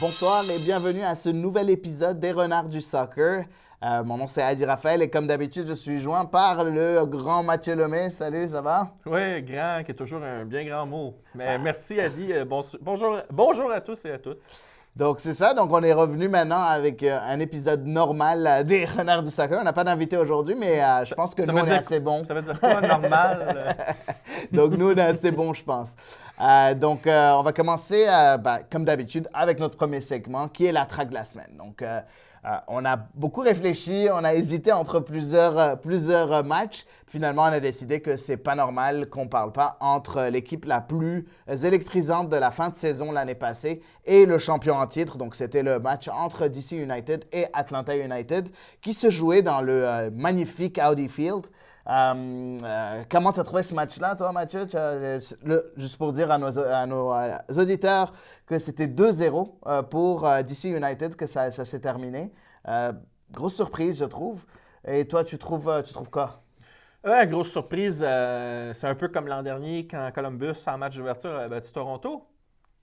Bonsoir et bienvenue à ce nouvel épisode des Renards du Soccer. Mon nom c'est Adi Raphaël et comme d'habitude, je suis joint par le grand Mathieu Lemay. Salut, ça va? Oui, grand, qui est toujours un bien grand mot. Mais merci Adi. Bonjour à tous et à toutes. Donc c'est ça, donc on est revenu maintenant avec un épisode normal des Renards du Soccer. On n'a pas d'invité aujourd'hui, mais je pense que nous on est assez bons. Ça veut dire quoi, normal? Donc nous on est assez bons, je pense. On va commencer, comme d'habitude, avec notre premier segment qui est la track de la semaine. Donc on a beaucoup réfléchi, on a hésité entre plusieurs matchs. Finalement, on a décidé que c'est pas normal qu'on parle pas entre l'équipe la plus électrisante de la fin de saison l'année passée et le champion en titre. Donc, c'était le match entre DC United et Atlanta United qui se jouait dans le magnifique Audi Field. Comment tu as trouvé ce match-là, toi, Mathieu? Juste pour dire à nos auditeurs que c'était 2-0 pour DC United, que ça s'est terminé. Grosse surprise, je trouve. Et toi, tu trouves quoi? Ouais, grosse surprise. C'est un peu comme l'an dernier quand Columbus, en match d'ouverture, a battu Toronto.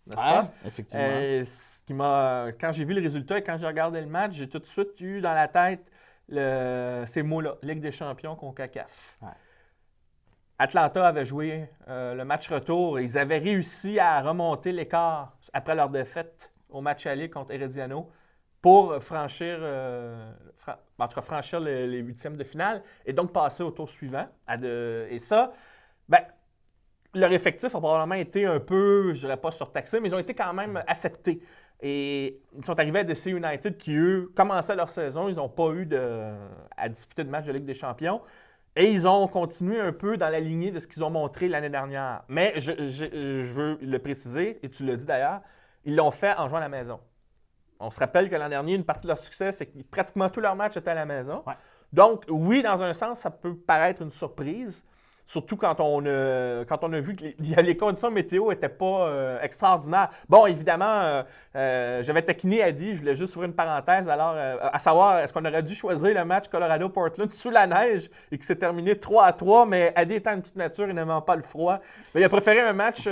N'est-ce pas? Effectivement. Quand j'ai vu le résultat et quand j'ai regardé le match, j'ai tout de suite eu dans la tête ces mots-là, Ligue des champions CONCACAF. Ouais. Atlanta avait joué le match retour. Ils avaient réussi à remonter l'écart après leur défaite au match aller contre Herediano pour franchir les huitièmes de finale et donc passer au tour suivant. Et ça, leur effectif a probablement été un peu, je dirais pas surtaxé, mais ils ont été quand même affectés. Et ils sont arrivés à DC United qui, eux, commençaient leur saison. Ils n'ont pas eu à disputer de match de Ligue des champions. Et ils ont continué un peu dans la lignée de ce qu'ils ont montré l'année dernière. Mais je veux le préciser, et tu l'as dit d'ailleurs, ils l'ont fait en jouant à la maison. On se rappelle que l'an dernier, une partie de leur succès, c'est que pratiquement tous leurs matchs étaient à la maison. Ouais. Donc, oui, dans un sens, ça peut paraître une surprise. Surtout quand on a vu que les conditions météo n'étaient pas extraordinaires. Bon, évidemment, j'avais taquiné Adi, je voulais juste ouvrir une parenthèse. Alors, à savoir, est-ce qu'on aurait dû choisir le match Colorado-Portland sous la neige et qui s'est terminé 3-3, mais Adi étant une petite nature, il n'aimant pas le froid. Mais il a préféré un match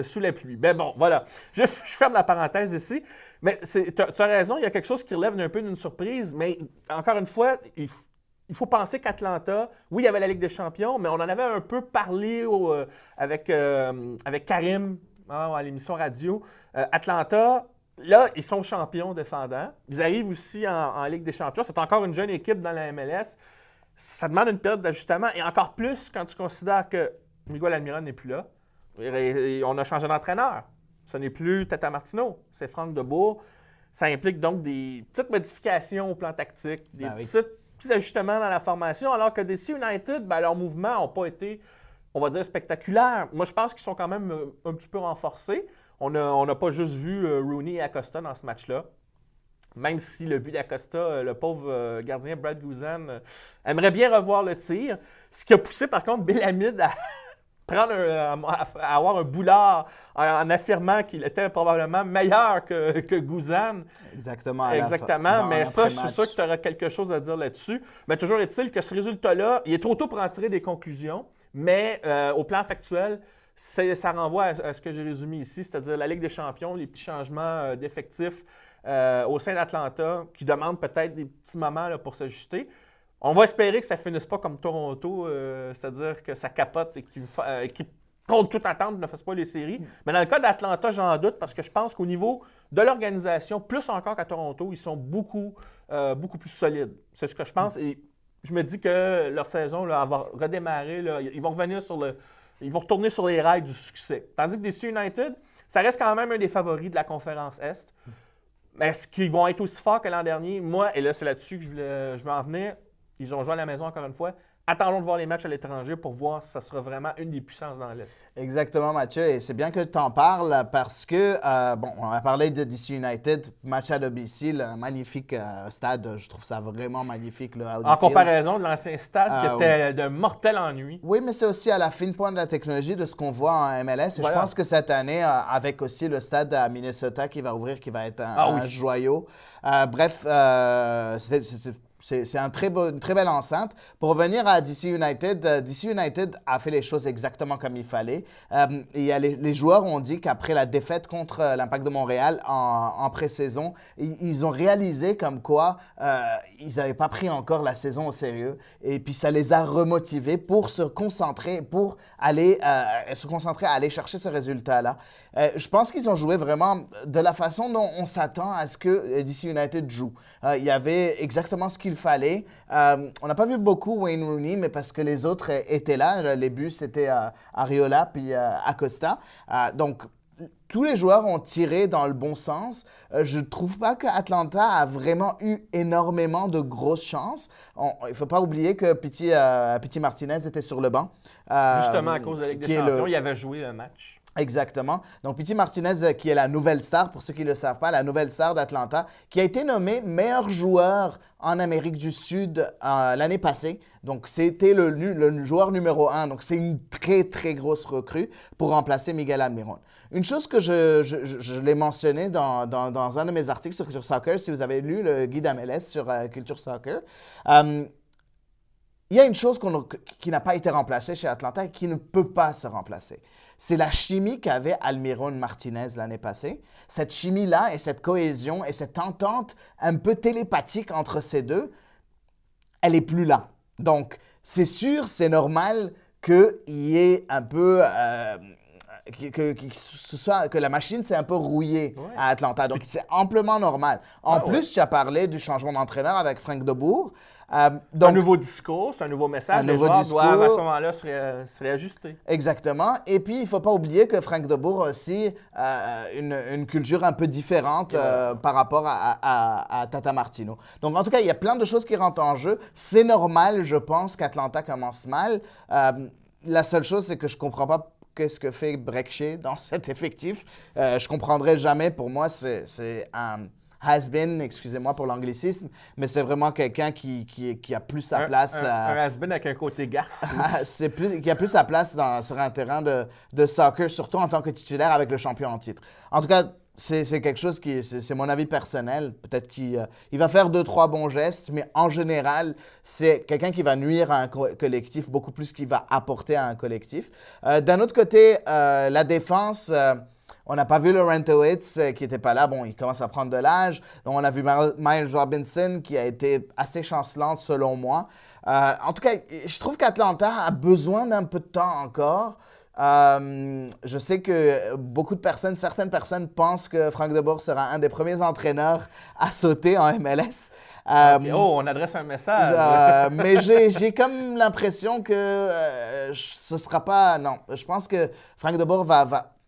sous la pluie. Mais bon, voilà. Je ferme la parenthèse ici. Mais tu as raison, il y a quelque chose qui relève un peu d'une surprise, mais encore une fois, il faut penser qu'Atlanta, oui, il y avait la Ligue des champions, mais on en avait un peu parlé avec Karim à l'émission radio. Atlanta, là, ils sont champions défendants. Ils arrivent aussi en Ligue des champions. C'est encore une jeune équipe dans la MLS. Ça demande une période d'ajustement, et encore plus quand tu considères que Miguel Almiron n'est plus là. Et on a changé d'entraîneur. Ce n'est plus Tata Martino, c'est Franck Debourg. Ça implique donc des petites modifications au plan tactique, des petits ajustements dans la formation, alors que DC United, leurs mouvements n'ont pas été, on va dire, spectaculaires. Moi, je pense qu'ils sont quand même un petit peu renforcés. On n'a pas juste vu Rooney et Acosta dans ce match-là. Même si le but d'Acosta, le pauvre gardien Brad Guzan, aimerait bien revoir le tir. Ce qui a poussé, par contre, Belhamid à avoir un boulard en affirmant qu'il était probablement meilleur que Guzan. Exactement. Mais ça, je suis sûr que tu auras quelque chose à dire là-dessus. Mais toujours est-il que ce résultat-là, il est trop tôt pour en tirer des conclusions, mais au plan factuel, ça renvoie à ce que j'ai résumé ici, c'est-à-dire la Ligue des champions, les petits changements d'effectifs au sein d'Atlanta qui demandent peut-être des petits moments là, pour s'ajuster. On va espérer que ça ne finisse pas comme Toronto, c'est-à-dire que ça capote et qui contre toute attente, ne fasse pas les séries. Mais dans le cas d'Atlanta, j'en doute parce que je pense qu'au niveau de l'organisation, plus encore qu'à Toronto, ils sont beaucoup plus solides. C'est ce que je pense. Et je me dis que leur saison là, va redémarrer. Là, ils vont retourner sur les rails du succès. Tandis que DC United, ça reste quand même un des favoris de la conférence Est. Mais est-ce qu'ils vont être aussi forts que l'an dernier? Moi, et là, c'est là-dessus que je veux en venir. Ils ont joué à la maison encore une fois. Attendons de voir les matchs à l'étranger pour voir si ça sera vraiment une des puissances dans l'Est. Exactement, Mathieu. Et c'est bien que tu en parles parce que, on a parlé de DC United, match à domicile, un magnifique stade. Je trouve ça vraiment magnifique. Là, en comparaison de l'ancien stade qui était d'un mortel ennui. Oui, mais c'est aussi à la fine pointe de la technologie de ce qu'on voit en MLS. Et je pense que cette année, avec aussi le stade à Minnesota qui va ouvrir, qui va être un joyau. C'était c'est une très belle enceinte. Pour revenir à DC United a fait les choses exactement comme il fallait. Les joueurs ont dit qu'après la défaite contre l'Impact de Montréal en pré-saison, ils ont réalisé comme quoi ils n'avaient pas pris encore la saison au sérieux. Et puis ça les a remotivés pour se concentrer, à aller chercher ce résultat-là. Je pense qu'ils ont joué vraiment de la façon dont on s'attend à ce que DC United joue. Il y avait exactement ce qu'il fallait. On n'a pas vu beaucoup Wayne Rooney, mais parce que les autres étaient là. Les buts, c'était Arriola puis Acosta. Donc, tous les joueurs ont tiré dans le bon sens. Je ne trouve pas qu'Atlanta a vraiment eu énormément de grosses chances. Il ne faut pas oublier que Pity Martinez était sur le banc. Justement, à cause de la Ligue des Champions, il avait joué un match. Exactement. Donc, Pity Martinez, qui est la nouvelle star, pour ceux qui ne le savent pas, la nouvelle star d'Atlanta, qui a été nommé meilleur joueur en Amérique du Sud l'année passée. Donc, c'était le joueur numéro 1. Donc, c'est une très, très grosse recrue pour remplacer Miguel Almiron. Une chose que je l'ai mentionné dans un de mes articles sur Culture Soccer, si vous avez lu le guide MLS sur Culture Soccer, il y a une chose qui n'a pas été remplacée chez Atlanta et qui ne peut pas se remplacer. C'est la chimie qu'avait Almiron Martinez l'année passée. Cette chimie-là et cette cohésion et cette entente un peu télépathique entre ces deux, elle n'est plus là. Donc, c'est sûr, c'est normal qu'il y ait un peu... que la machine s'est un peu rouillée à Atlanta. Donc, c'est amplement normal. En plus, tu as parlé du changement d'entraîneur avec Frank de Boer. C'est un nouveau discours, c'est un nouveau message. Les joueurs doivent à ce moment-là se réajuster. Exactement. Et puis, il ne faut pas oublier que Frank de Boer a aussi une culture un peu différente par rapport à Tata Martino. Donc, en tout cas, il y a plein de choses qui rentrent en jeu. C'est normal, je pense, qu'Atlanta commence mal. La seule chose, c'est que je ne comprends pas qu'est-ce que fait Brekshé dans cet effectif. Je ne comprendrai jamais. Pour moi, c'est un has-been, excusez-moi pour l'anglicisme, mais c'est vraiment quelqu'un qui a plus sa place. Un has-been avec un côté garce. Qui a plus sa place sur un terrain de soccer, surtout en tant que titulaire avec le champion en titre. En tout cas, c'est quelque chose c'est mon avis personnel. Peut-être qu'il va faire 2-3 bons gestes, mais en général, c'est quelqu'un qui va nuire à un collectif beaucoup plus qu'il va apporter à un collectif. D'un autre côté, la défense... on n'a pas vu le Rentowitz qui n'était pas là. Bon, il commence à prendre de l'âge. Donc, on a vu Miles Robinson qui a été assez chancelante selon moi. En tout cas, je trouve qu'Atlanta a besoin d'un peu de temps encore. Je sais que certaines personnes pensent que Frank de Boer sera un des premiers entraîneurs à sauter en MLS. Okay. On adresse un message. Mais j'ai comme l'impression que ce ne sera pas... Non, je pense que Frank de Boer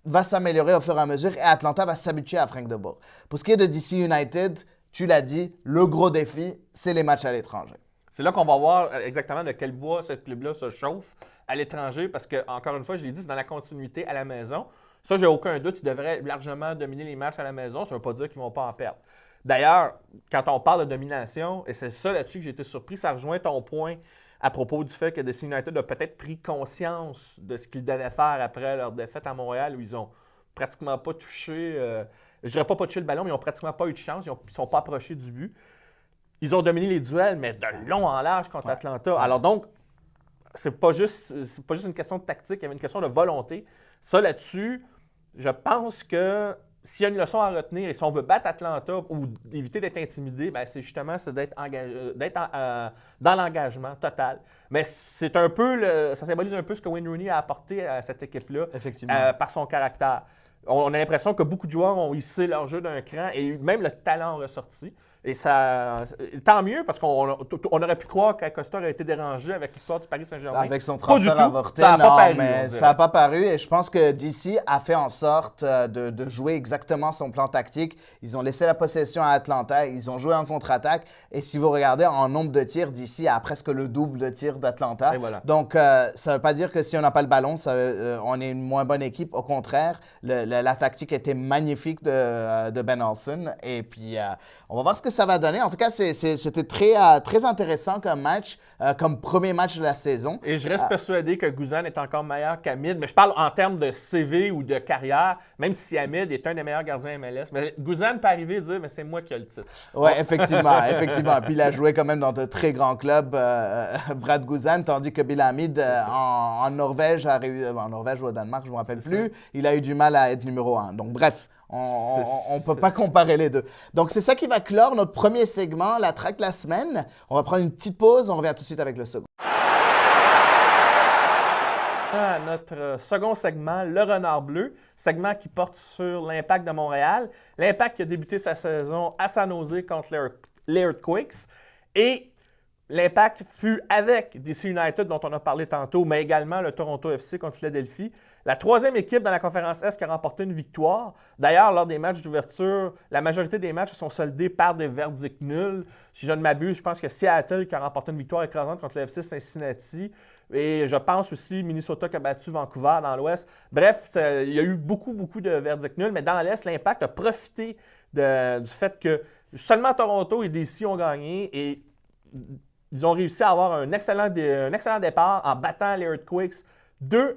va s'améliorer au fur et à mesure et Atlanta va s'habituer à Frank de Boer. Pour ce qui est de DC United, tu l'as dit, le gros défi, c'est les matchs à l'étranger. C'est là qu'on va voir exactement de quel bois ce club-là se chauffe à l'étranger parce que, encore une fois, je l'ai dit, c'est dans la continuité à la maison. Ça, j'ai aucun doute, ils devraient largement dominer les matchs à la maison. Ça ne veut pas dire qu'ils ne vont pas en perdre. D'ailleurs, quand on parle de domination, et c'est ça là-dessus que j'ai été surpris, ça rejoint ton point à propos du fait que DC United a peut-être pris conscience de ce qu'ils devaient faire après leur défaite à Montréal où ils n'ont pratiquement pas touché, je dirais pas touché le ballon, mais ils n'ont pratiquement pas eu de chance, ils ne sont pas approchés du but. Ils ont dominé les duels, mais de long en large contre Atlanta. Alors donc, c'est pas juste une question de tactique, il y avait une question de volonté. Ça, là-dessus, je pense que s'il y a une leçon à retenir, et si on veut battre Atlanta ou éviter d'être intimidé, ben c'est justement d'être dans l'engagement total. Mais c'est un peu, ça symbolise un peu ce que Wayne Rooney a apporté à cette équipe-là par son caractère. On a l'impression que beaucoup de joueurs ont hissé leur jeu d'un cran et même le talent a ressorti. Et ça, tant mieux, parce qu'on aurait pu croire qu'Acosta aurait été dérangé avec l'histoire du Paris Saint-Germain. Avec son transfert avorté, ça n'a pas paru, mais ça n'a pas paru. Et je pense que DC a fait en sorte de jouer exactement son plan tactique. Ils ont laissé la possession à Atlanta, ils ont joué en contre-attaque. Et si vous regardez en nombre de tirs, DC a presque le double de tirs d'Atlanta. Voilà. Donc, ça ne veut pas dire que si on n'a pas le ballon, on est une moins bonne équipe. Au contraire, la tactique était magnifique de Ben Olsen. Et puis, on va voir ce que ça va donner. En tout cas, c'était très intéressant comme match, comme premier match de la saison. Et je reste persuadé que Guzan est encore meilleur qu'Hamid. Mais je parle en termes de CV ou de carrière, même si Hamid est un des meilleurs gardiens MLS. Mais Guzan peut arriver et dire, mais c'est moi qui ai le titre. Oui, effectivement, effectivement. Puis il a joué quand même dans de très grands clubs, Brad Guzan, tandis que Bill Hamid, en Norvège, en Norvège ou au Danemark, je ne me rappelle plus, il a eu du mal à être numéro 1. Donc bref, on ne peut pas comparer les deux. Donc c'est ça qui va clore notre premier segment, la track de la semaine. On va prendre une petite pause, on revient tout de suite avec le second. Notre second segment, le Renard Bleu, segment qui porte sur l'Impact de Montréal. L'Impact qui a débuté sa saison à San Jose contre les Earthquakes. Et l'Impact fut avec DC United, dont on a parlé tantôt, mais également le Toronto FC contre Philadelphie. La troisième équipe dans la conférence Est qui a remporté une victoire. D'ailleurs, lors des matchs d'ouverture, la majorité des matchs sont soldés par des verdicts nuls. Si je ne m'abuse, je pense que Seattle qui a remporté une victoire écrasante contre le FC Cincinnati. Et je pense aussi Minnesota qui a battu Vancouver dans l'Ouest. Bref, il y a eu beaucoup de verdicts nuls, mais dans l'Est, l'Impact a profité du fait que seulement Toronto et DC ont gagné et ils ont réussi à avoir un excellent départ en battant les Earthquakes 2-1.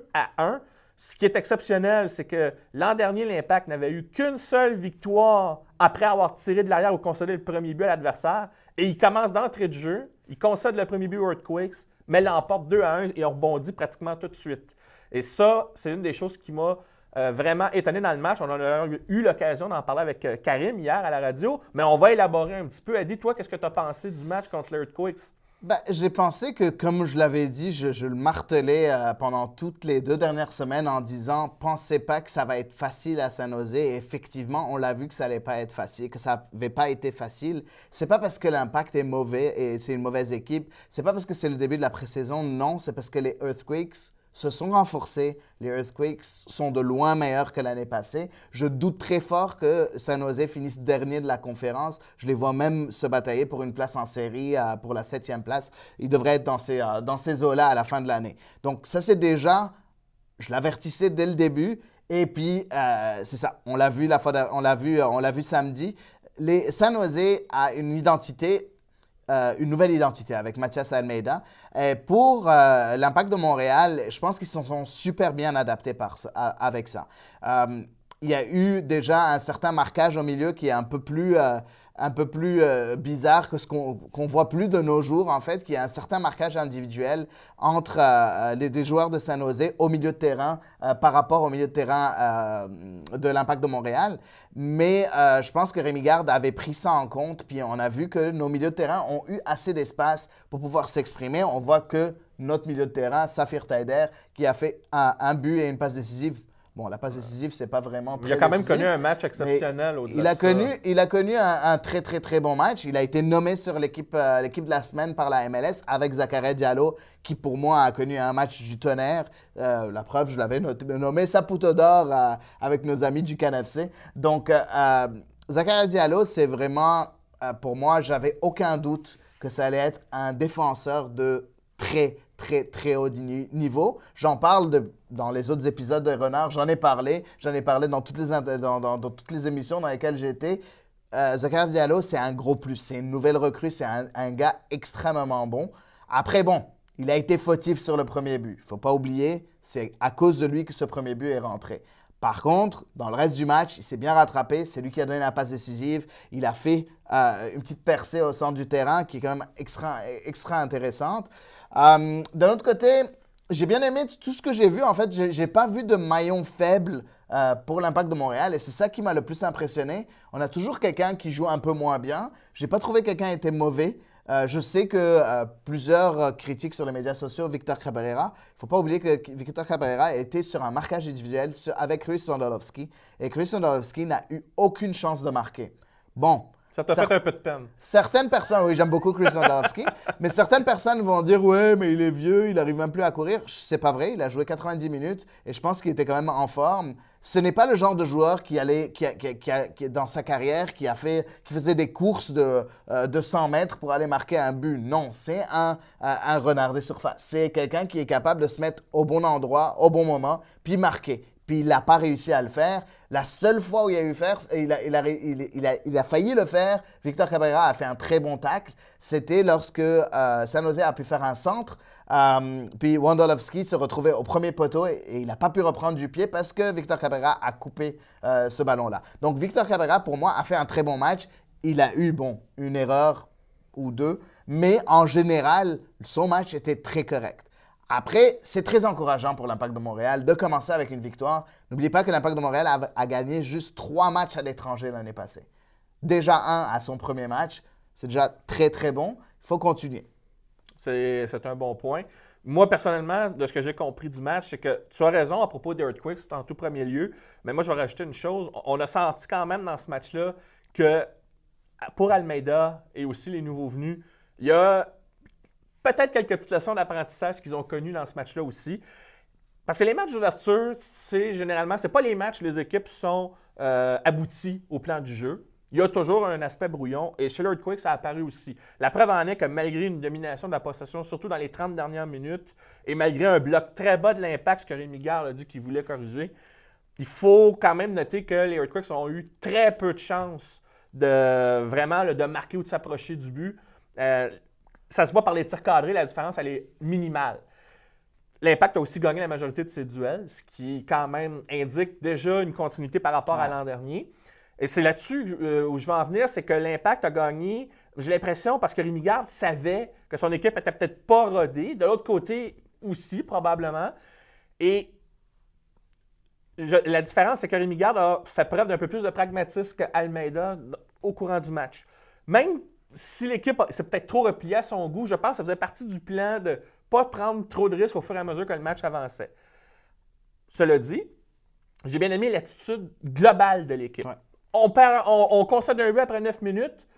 Ce qui est exceptionnel, c'est que l'an dernier, l'Impact n'avait eu qu'une seule victoire après avoir tiré de l'arrière ou concédé le premier but à l'adversaire. Et il commence d'entrée de jeu, il concède le premier but aux Earthquakes, mais l'emporte 2-1 et on rebondit pratiquement tout de suite. Et ça, c'est une des choses qui m'a vraiment étonné dans le match. On en a eu l'occasion d'en parler avec Karim hier à la radio, mais on va élaborer un petit peu. Adi, toi, qu'est-ce que tu as pensé du match contre les Earthquakes? J'ai pensé que, comme je l'avais dit, je le martelais pendant toutes les 2 dernières semaines en disant « Pensez pas que ça va être facile à San Jose ». Et effectivement, on l'a vu que ça n'allait pas être facile, que ça n'avait pas été facile. C'est pas parce que l'Impact est mauvais et c'est une mauvaise équipe. C'est pas parce que c'est le début de la pré-saison. Non, c'est parce que les Earthquakes se sont renforcés. Les Earthquakes sont de loin meilleurs que l'année passée. Je doute très fort que San Jose finisse dernier de la conférence. Je les vois même se batailler pour une place en série, pour la 7e place. Ils devraient être dans ces eaux-là à la fin de l'année. Donc ça, c'est déjà, je l'avertissais dès le début. Et puis, c'est ça, on l'a vu samedi. San Jose a une identité, une nouvelle identité avec Mathias Almeida. Et pour l'Impact de Montréal, je pense qu'ils se sont super bien adaptés avec ça. Il y a eu déjà un certain marquage au milieu qui est un peu plus bizarre que ce qu'on voit plus de nos jours, en fait, qu'il y a un certain marquage individuel entre les joueurs de San Jose au milieu de terrain par rapport au milieu de terrain de l'Impact de Montréal. Mais je pense que Rémi Garde avait pris ça en compte, puis on a vu que nos milieux de terrain ont eu assez d'espace pour pouvoir s'exprimer. On voit que notre milieu de terrain, Safir Taider, qui a fait un but et une passe décisive. Bon, la passe décisive, c'est pas vraiment très Il a quand même décisif, connu un match exceptionnel au-delà de ça. Il a connu un très, très, très bon match. Il a été nommé sur l'équipe de la semaine par la MLS avec Zakaria Diallo, qui pour moi a connu un match du tonnerre. La preuve, je l'avais nommé Saputo d'or avec nos amis du CanFC. Donc, Zakaria Diallo, c'est vraiment, pour moi, j'avais aucun doute que ça allait être un défenseur de très, très, très haut niveau. J'en parle dans les autres épisodes de Renard. J'en ai parlé dans toutes les émissions dans lesquelles j'ai été. Zakaria Diallo, c'est un gros plus. C'est une nouvelle recrue. C'est un gars extrêmement bon. Après, bon, il a été fautif sur le premier but. Il ne faut pas oublier, c'est à cause de lui que ce premier but est rentré. Par contre, dans le reste du match, il s'est bien rattrapé. C'est lui qui a donné la passe décisive. Il a fait une petite percée au centre du terrain qui est quand même extra intéressante. D'un autre côté, j'ai bien aimé tout ce que j'ai vu. En fait, je n'ai pas vu de maillon faible pour l'Impact de Montréal et c'est ça qui m'a le plus impressionné. On a toujours quelqu'un qui joue un peu moins bien. Je n'ai pas trouvé quelqu'un était mauvais. Je sais que plusieurs critiquent sur les médias sociaux Victor Cabrera. Il ne faut pas oublier que Victor Cabrera était sur un marquage individuel avec Chris Wondolowski. Et Chris Wondolowski n'a eu aucune chance de marquer. Bon. Ça t'a fait un peu de peine. Certaines personnes, oui, j'aime beaucoup Chris Wondolowski, mais certaines personnes vont dire « Ouais, mais il est vieux, il n'arrive même plus à courir. » C'est pas vrai, il a joué 90 minutes et je pense qu'il était quand même en forme. Ce n'est pas le genre de joueur qui dans sa carrière, qui faisait des courses de 100 mètres pour aller marquer un but. Non, c'est un renard des surfaces. C'est quelqu'un qui est capable de se mettre au bon endroit, au bon moment, puis marquer. puis il n'a pas réussi à le faire. La seule fois où il a failli le faire, Victor Cabrera a fait un très bon tacle. C'était lorsque San Jose a pu faire un centre, puis Wondolowski se retrouvait au premier poteau et il n'a pas pu reprendre du pied parce que Victor Cabrera a coupé ce ballon-là. Donc Victor Cabrera, pour moi, a fait un très bon match. Il a eu, une erreur ou deux, mais en général, son match était très correct. Après, c'est très encourageant pour l'Impact de Montréal de commencer avec une victoire. N'oubliez pas que l'Impact de Montréal a gagné juste 3 matchs à l'étranger l'année passée. Déjà 1 à son premier match, c'est déjà très, très bon. Il faut continuer. C'est un bon point. Moi, personnellement, de ce que j'ai compris du match, c'est que tu as raison à propos des Earthquakes, c'est en tout premier lieu. Mais moi, je vais rajouter une chose. On a senti quand même dans ce match-là que pour Almeida et aussi les nouveaux venus, il y a peut-être quelques petites leçons d'apprentissage qu'ils ont connues dans ce match-là aussi. Parce que les matchs d'ouverture, c'est pas les matchs où les équipes sont abouties au plan du jeu. Il y a toujours un aspect brouillon. Et chez l'Earthquake, ça a apparu aussi. La preuve en est que malgré une domination de la possession, surtout dans les 30 dernières minutes, et malgré un bloc très bas de l'Impact, ce que Rémi Gard a dit qu'il voulait corriger, il faut quand même noter que les Earthquakes ont eu très peu de chance de marquer ou de s'approcher du but. Ça se voit par les tirs cadrés, la différence, elle est minimale. L'Impact a aussi gagné la majorité de ses duels, ce qui, quand même, indique déjà une continuité par rapport à l'an dernier. Et c'est là-dessus où je veux en venir, c'est que l'Impact a gagné, j'ai l'impression, parce que Rémi Gard savait que son équipe était peut-être pas rodée. De l'autre côté aussi, probablement. Et la différence, c'est que Rémi Gard a fait preuve d'un peu plus de pragmatisme qu'Almeida au courant du match. Même si l'équipe s'est peut-être trop repliée à son goût, je pense que ça faisait partie du plan de ne pas prendre trop de risques au fur et à mesure que le match avançait. Cela dit, j'ai bien aimé l'attitude globale de l'équipe. Ouais. On concède un but après 9 minutes,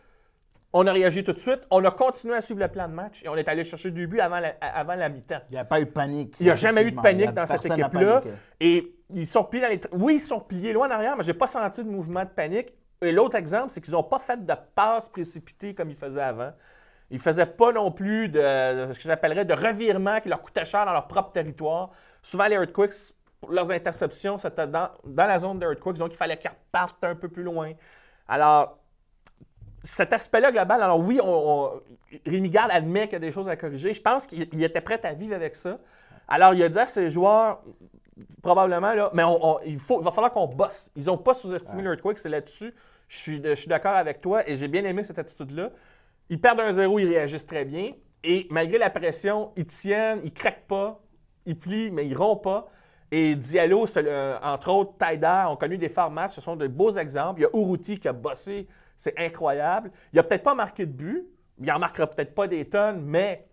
on a réagi tout de suite, on a continué à suivre le plan de match et on est allé chercher 2 buts avant la mi-temps. Il n'y a pas eu de panique. Il n'y a jamais eu de panique dans cette équipe-là. Et ils sont repliés Oui, ils sont repliés loin en arrière, mais je n'ai pas senti de mouvement de panique. Et l'autre exemple, c'est qu'ils n'ont pas fait de passes précipitées comme ils faisaient avant. Ils ne faisaient pas non plus de ce que j'appellerais de revirements qui leur coûtaient cher dans leur propre territoire. Souvent, les Earthquakes, pour leurs interceptions, c'était dans la zone des Earthquakes, donc il fallait qu'ils repartent un peu plus loin. Alors, cet aspect-là global, alors oui, Rémi Gard admet qu'il y a des choses à corriger. Je pense qu'il était prêt à vivre avec ça. Alors, il a dit à ses joueurs, probablement, là, mais il va falloir qu'on bosse. Ils n'ont pas sous-estimé l'Earthquake, c'est là-dessus. Je suis d'accord avec toi et j'ai bien aimé cette attitude-là. Ils perdent 1-0, ils réagissent très bien. Et malgré la pression, ils tiennent, ils ne craquent pas, ils plient, mais ils ne rompent pas. Et Diallo, entre autres, Taider ont connu des forts matchs. Ce sont de beaux exemples. Il y a Urruti qui a bossé. C'est incroyable. Il n'a peut-être pas marqué de but. Il n'en marquera peut-être pas des tonnes, mais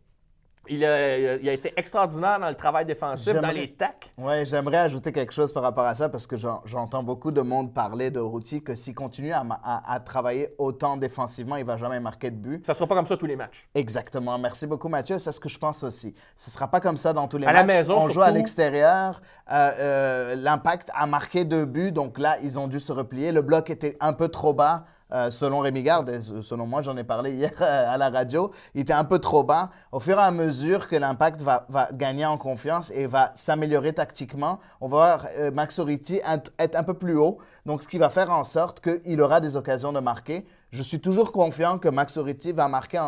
il a été extraordinaire dans le travail défensif, dans les tacles. Oui, j'aimerais ajouter quelque chose par rapport à ça parce que j'entends beaucoup de monde parler de Urruti que s'il continue à travailler autant défensivement, il ne va jamais marquer de but. Ça ne sera pas comme ça tous les matchs. Exactement. Merci beaucoup, Mathieu. C'est ce que je pense aussi. Ce ne sera pas comme ça dans tous les matchs. À la maison, on joue à l'extérieur. L'Impact a marqué 2 buts, donc là, ils ont dû se replier. Le bloc était un peu trop bas. Selon Rémi Gard, selon moi, j'en ai parlé hier à la radio, il était un peu trop bas. Au fur et à mesure que l'Impact va gagner en confiance et va s'améliorer tactiquement, on va voir Max Urruti être un peu plus haut, donc ce qui va faire en sorte qu'il aura des occasions de marquer. Je suis toujours confiant que Max Urruti va marquer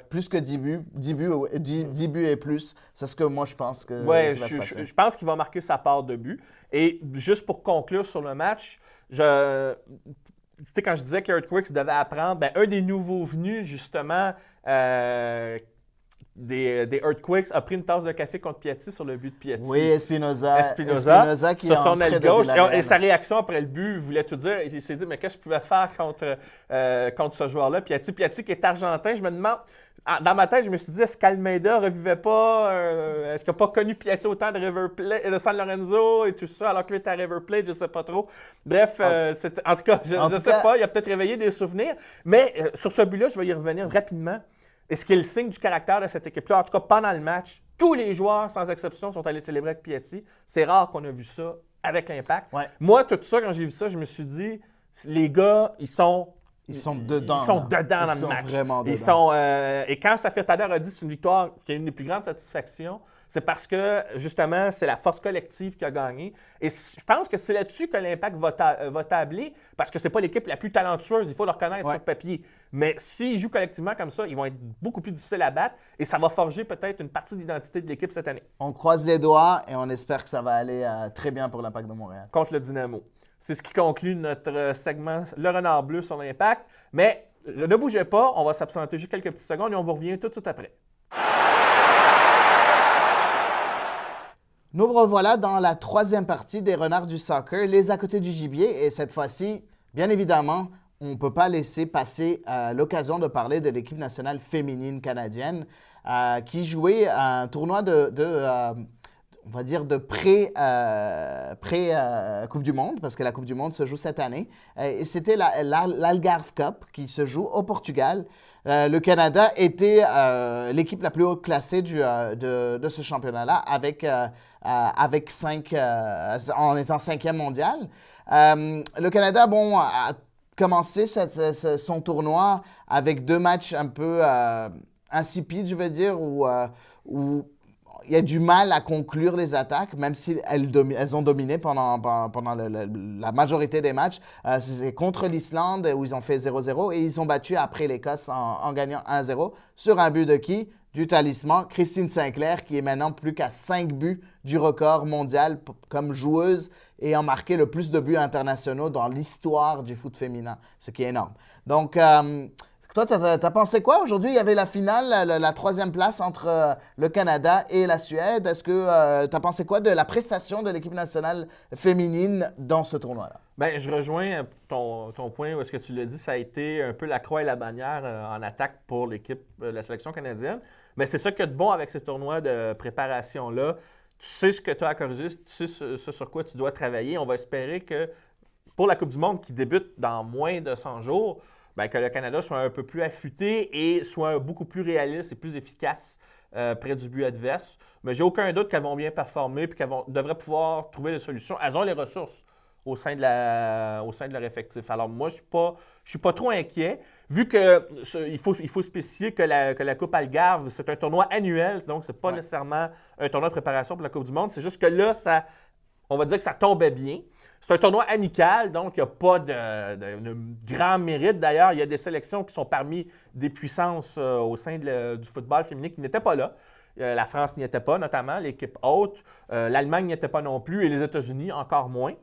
plus que 10 buts et plus. C'est ce que moi, je pense que Oui, je pense qu'il va marquer sa part de but. Et juste pour conclure sur le match, tu sais, quand je disais que les Earthquakes devaient apprendre, un des nouveaux venus, justement, des Earthquakes, a pris une tasse de café contre Piatti sur le but de Piatti. Oui, Espinoza qui sur son aile gauche. Et sa réaction après le but voulait tout dire. Il s'est dit, mais qu'est-ce que je pouvais faire contre ce joueur-là? Piatti qui est argentin, je me demande... Dans ma tête, je me suis dit, est-ce qu'Almeida ne revivait pas, est-ce qu'il n'a pas connu Piatti autant de River Plate, de San Lorenzo et tout ça, alors qu'il était à River Plate, je ne sais pas trop. Bref, en tout cas, je ne sais pas, il a peut-être réveillé des souvenirs. Mais sur ce but-là, je vais y revenir rapidement. Et ce qui est le signe du caractère de cette équipe-là, en tout cas pendant le match, tous les joueurs, sans exception, sont allés célébrer avec Piatti. C'est rare qu'on a vu ça avec l'Impact. Ouais. Moi, tout ça, quand j'ai vu ça, je me suis dit, les gars, ils sont dedans. Ils sont dedans dans le match. Vraiment dedans. Et quand Safia Taider a dit que c'est une victoire qui a une des plus grandes satisfactions, C'est parce que, justement, c'est la force collective qui a gagné. Et je pense que c'est là-dessus que l'Impact va tabler, parce que c'est pas l'équipe la plus talentueuse, il faut le reconnaître sur papier. Mais s'ils jouent collectivement comme ça, ils vont être beaucoup plus difficiles à battre et ça va forger peut-être une partie de l'identité de l'équipe cette année. On croise les doigts et on espère que ça va aller très bien pour l'Impact de Montréal. Contre le Dynamo. C'est ce qui conclut notre segment Le Renard Bleu sur l'Impact. Mais ne bougez pas, on va s'absenter juste quelques petites secondes et on vous revient tout de suite après. Nous revoilà dans la troisième partie des Renards du Soccer, les à côté du gibier. Et cette fois-ci, bien évidemment, on ne peut pas laisser passer l'occasion de parler de l'équipe nationale féminine canadienne qui jouait un tournoi on va dire de pré-Coupe du Monde, parce que la Coupe du Monde se joue cette année. Et c'était l'Algarve Cup qui se joue au Portugal. Le Canada était l'équipe la plus haut classée de ce championnat-là, avec 5, en étant 5e mondial. Le Canada, a commencé son tournoi avec 2 matchs un peu insipides, je veux dire, où il y a du mal à conclure les attaques, même si elles ont dominé pendant la majorité des matchs. C'est contre l'Islande où ils ont fait 0-0 et ils ont battu après l'Écosse en gagnant 1-0 sur un but de qui? Du talisman, Christine Sinclair, qui est maintenant plus qu'à 5 buts du record mondial comme joueuse et a marqué le plus de buts internationaux dans l'histoire du foot féminin, ce qui est énorme. Donc, toi, t'as pensé quoi? Aujourd'hui, il y avait la finale, la 3e place entre le Canada et la Suède. Est-ce que tu as pensé quoi de la prestation de l'équipe nationale féminine dans ce tournoi-là? Bien, je rejoins ton point où est-ce que tu l'as dit, ça a été un peu la croix et la bannière en attaque pour l'équipe de la sélection canadienne. Mais c'est ça qu'il y a de bon avec ces tournois de préparation-là. Tu sais ce que tu as à corriger, tu sais ce sur quoi tu dois travailler. On va espérer que pour la Coupe du Monde qui débute dans moins de 100 jours, bien, que le Canada soit un peu plus affûté et soit beaucoup plus réaliste et plus efficace près du but adverse. Mais j'ai aucun doute qu'elles vont bien performer et qu'elles devraient pouvoir trouver des solutions. Elles ont les ressources au sein de leur effectif. Alors moi, je suis pas trop inquiet, vu qu'il faut spécifier que la Coupe Algarve, c'est un tournoi annuel, donc c'est pas nécessairement un tournoi de préparation pour la Coupe du Monde. C'est juste que là, on va dire que ça tombait bien. C'est un tournoi amical, donc il n'y a pas de grand mérite. D'ailleurs, il y a des sélections qui sont parmi des puissances au sein du football féminin qui n'étaient pas là. La France n'y était pas, notamment, l'équipe haute. L'Allemagne n'y était pas non plus et les États-Unis encore moins.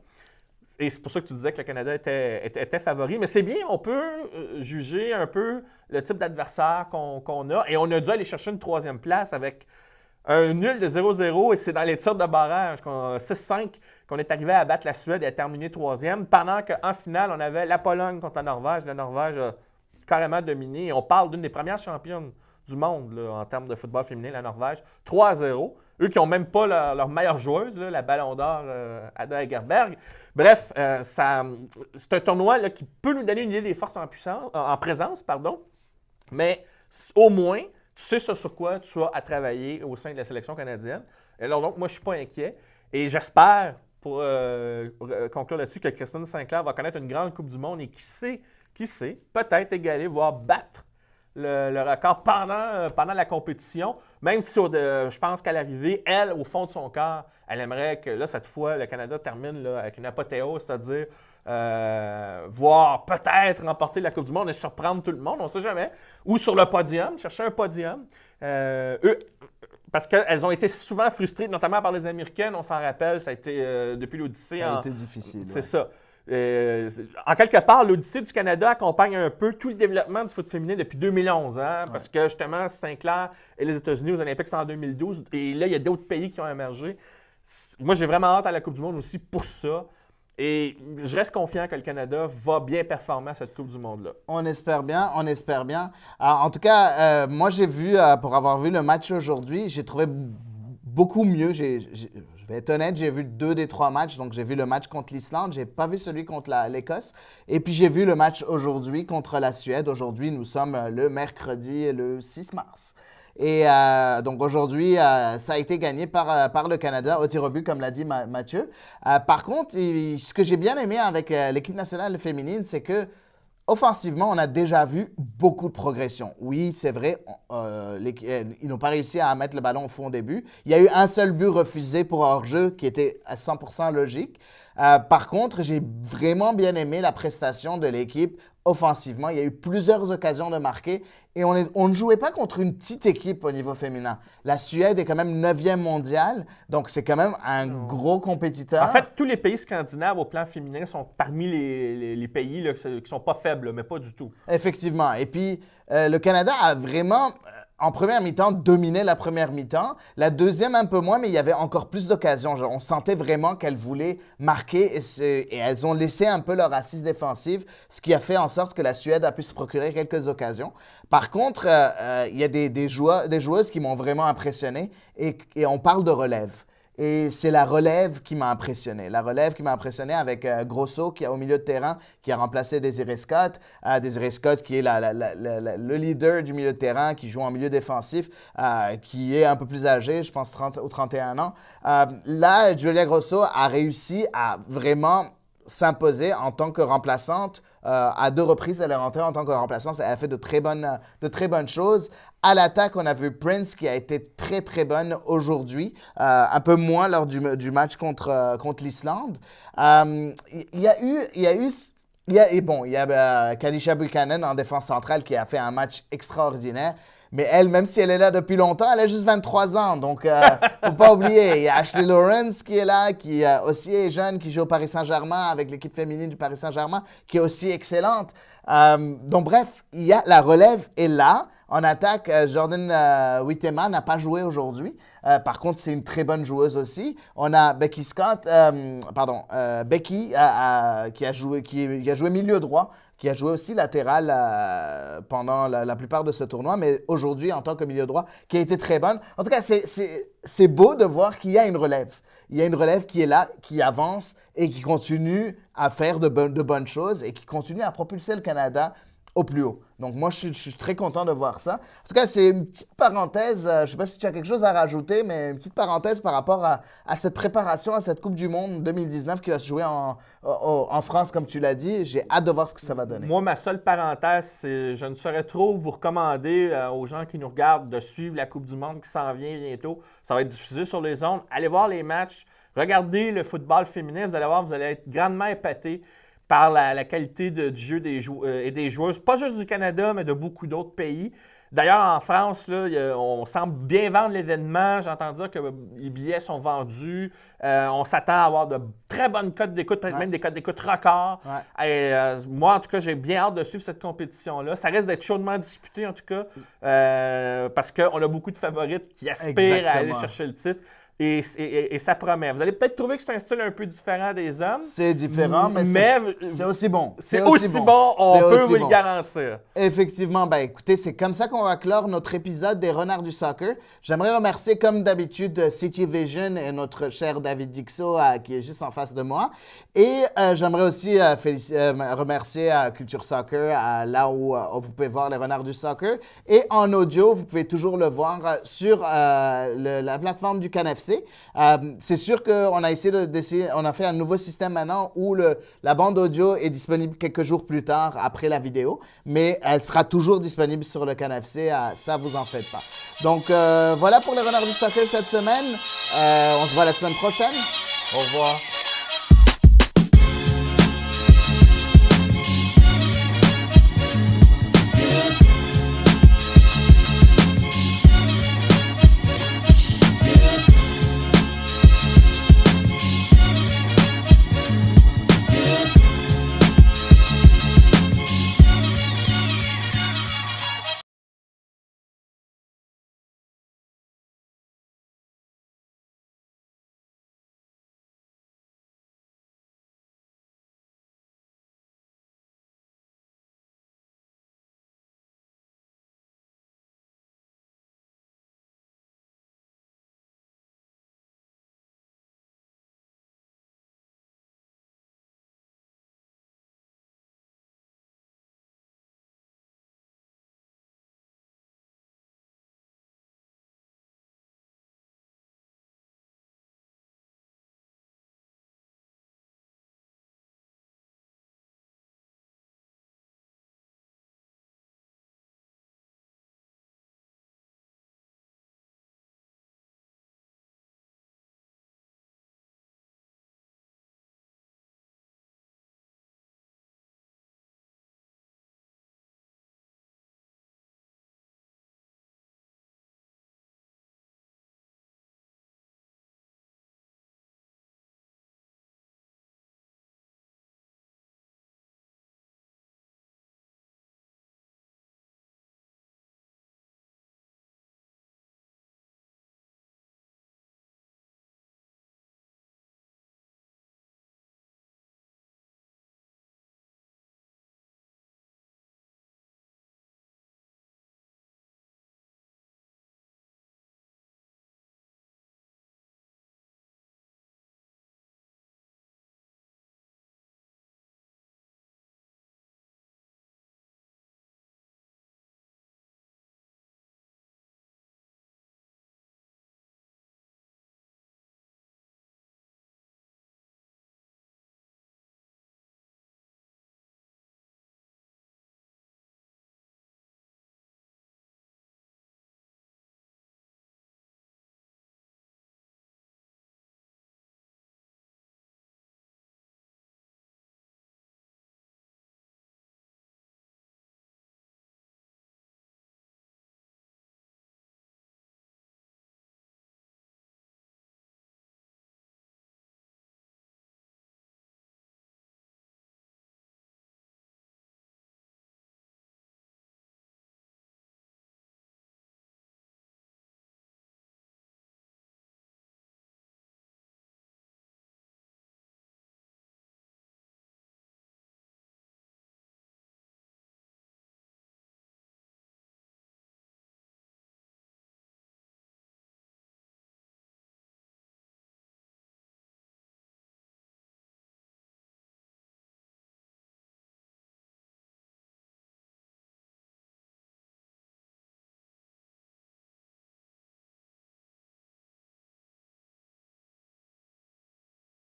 Et c'est pour ça que tu disais que le Canada était favori. Mais c'est bien, on peut juger un peu le type d'adversaire qu'on a. Et on a dû aller chercher une 3e place avec un nul de 0-0 et c'est dans les tirs de barrage, 6-5, qu'on est arrivé à battre la Suède et à terminer 3e, pendant qu'en finale, on avait la Pologne contre la Norvège. La Norvège a carrément dominé. Et on parle d'une des premières championnes du monde là, en termes de football féminin, la Norvège. 3-0. Eux qui n'ont même pas leur meilleure joueuse, là, la Ballon d'Or, Ada Hegerberg. Bref, c'est un tournoi là, qui peut nous donner une idée des forces en présence, mais au moins, tu sais sur quoi tu as à travailler au sein de la sélection canadienne. Et alors, donc, moi, je ne suis pas inquiet. Et j'espère, pour conclure là-dessus, que Christine Sinclair va connaître une grande Coupe du Monde et qui sait, peut-être égaler, voire battre le record pendant la compétition. Même si je pense qu'à l'arrivée, elle, au fond de son cœur, elle aimerait que, là, cette fois, le Canada termine là, avec une apothéose, c'est-à-dire voire peut-être remporter la Coupe du Monde et surprendre tout le monde, on ne sait jamais. Ou sur le podium, chercher un podium. Parce qu'elles ont été souvent frustrées, notamment par les Américaines, on s'en rappelle, ça a été depuis l'Odyssée. Ça a été difficile. C'est ça. En quelque part, l'Odyssée du Canada accompagne un peu tout le développement du foot féminin depuis 2011, parce que justement, Sinclair et les États-Unis aux Olympiques, c'était en 2012, et là, il y a d'autres pays qui ont émergé. Moi, j'ai vraiment hâte à la Coupe du Monde aussi pour ça. Et je reste confiant que le Canada va bien performer à cette Coupe du Monde-là. On espère bien, on espère bien. En tout cas, moi, j'ai vu, pour avoir vu le match aujourd'hui, j'ai trouvé beaucoup mieux. Je vais être honnête, j'ai vu 2 des 3 matchs. Donc, j'ai vu le match contre l'Islande. Je n'ai pas vu celui contre l'Écosse. Et puis, j'ai vu le match aujourd'hui contre la Suède. Aujourd'hui, nous sommes le mercredi, le 6 mars. Et donc aujourd'hui, ça a été gagné par le Canada au tir au but, comme l'a dit Mathieu. Par contre, ce que j'ai bien aimé avec l'équipe nationale féminine, c'est que offensivement, on a déjà vu beaucoup de progression. Oui, c'est vrai, ils n'ont pas réussi à mettre le ballon au fond au début. Il y a eu un seul but refusé pour hors-jeu qui était à 100% logique. Par contre, j'ai vraiment bien aimé la prestation de l'équipe offensivement. Il y a eu plusieurs occasions de marquer et on ne jouait pas contre une petite équipe au niveau féminin. La Suède est quand même 9e mondiale, donc c'est quand même un gros compétiteur. En fait, tous les pays scandinaves au plan féminin sont parmi les pays là, qui ne sont pas faibles, mais pas du tout. Effectivement. Et puis, le Canada a vraiment, en première mi-temps, dominé la première mi-temps. La deuxième, un peu moins, mais il y avait encore plus d'occasions. On sentait vraiment qu'elles voulaient marquer et elles ont laissé un peu leur assise défensive, ce qui a fait en sorte que la Suède a pu se procurer quelques occasions. Par contre, il y a des joueuses qui m'ont vraiment impressionné et on parle de relève. Et c'est la relève qui m'a impressionné. La relève qui m'a impressionné avec Grosso, qui est au milieu de terrain, qui a remplacé Desiree Scott. Desiree Scott, qui est le leader du milieu de terrain, qui joue en milieu défensif, qui est un peu plus âgé, je pense 30 ou 31 ans. Là, Julia Grosso a réussi à vraiment s'imposer en tant que remplaçante. À 2 reprises, elle est rentrée en tant que remplaçante. Elle a fait de très bonnes choses. À l'attaque, on a vu Prince qui a été très, très bonne aujourd'hui. Un peu moins lors du match contre l'Islande. Il y a Kadisha Buchanan en défense centrale qui a fait un match extraordinaire. Mais elle, même si elle est là depuis longtemps, elle a juste 23 ans. Donc, faut pas oublier. Il y a Ashley Lawrence qui est là, qui aussi est jeune, qui joue au Paris Saint-Germain avec l'équipe féminine du Paris Saint-Germain, qui est aussi excellente. Donc, bref, la relève est là. En attaque, Jordan Huitema n'a pas joué aujourd'hui. Par contre, c'est une très bonne joueuse aussi. On a Becky Scott, Becky qui a joué milieu droit, qui a joué aussi latéral pendant la plupart de ce tournoi, mais aujourd'hui en tant que milieu droit, qui a été très bonne. En tout cas, c'est beau de voir qu'il y a une relève. Il y a une relève qui est là, qui avance et qui continue à faire de bonnes choses et qui continue à propulser le Canada au plus haut. Donc, moi, je suis très content de voir ça. En tout cas, c'est une petite parenthèse. Je ne sais pas si tu as quelque chose à rajouter, mais une petite parenthèse par rapport à cette préparation à cette Coupe du Monde 2019 qui va se jouer en France, comme tu l'as dit. J'ai hâte de voir ce que ça va donner. Moi, ma seule parenthèse, c'est je ne saurais trop vous recommander aux gens qui nous regardent de suivre la Coupe du Monde qui s'en vient bientôt. Ça va être diffusé sur les ondes. Allez voir les matchs. Regardez le football féminin. Vous allez voir, vous allez être grandement épatés par la qualité du jeu et des joueuses, pas juste du Canada, mais de beaucoup d'autres pays. D'ailleurs, en France, là, on semble bien vendre l'événement. J'entends dire que les billets sont vendus. On s'attend à avoir de très bonnes cotes d'écoute, peut-être même des cotes d'écoute records. Ouais. Et, moi, en tout cas, j'ai bien hâte de suivre cette compétition-là. Ça risque d'être chaudement disputé, en tout cas, parce qu'on a beaucoup de favorites qui aspirent à aller chercher le titre. Et ça promet. Vous allez peut-être trouver que c'est un style un peu différent des hommes. C'est différent, mais c'est aussi bon. C'est aussi bon, on peut vous le garantir. Effectivement. Ben, écoutez, c'est comme ça qu'on va clore notre épisode des Renards du Soccer. J'aimerais remercier, comme d'habitude, City Vision et notre cher David Dixot qui est juste en face de moi. Et j'aimerais aussi remercier Culture Soccer, là où vous pouvez voir les Renards du Soccer. Et en audio, vous pouvez toujours le voir sur la plateforme du CanFC. C'est sûr qu'on a on a fait un nouveau système maintenant où la bande audio est disponible quelques jours plus tard après la vidéo, mais elle sera toujours disponible sur le CanFC, ça vous en faites pas. Donc voilà pour les Renards du Soccer cette semaine. On se voit la semaine prochaine. Au revoir.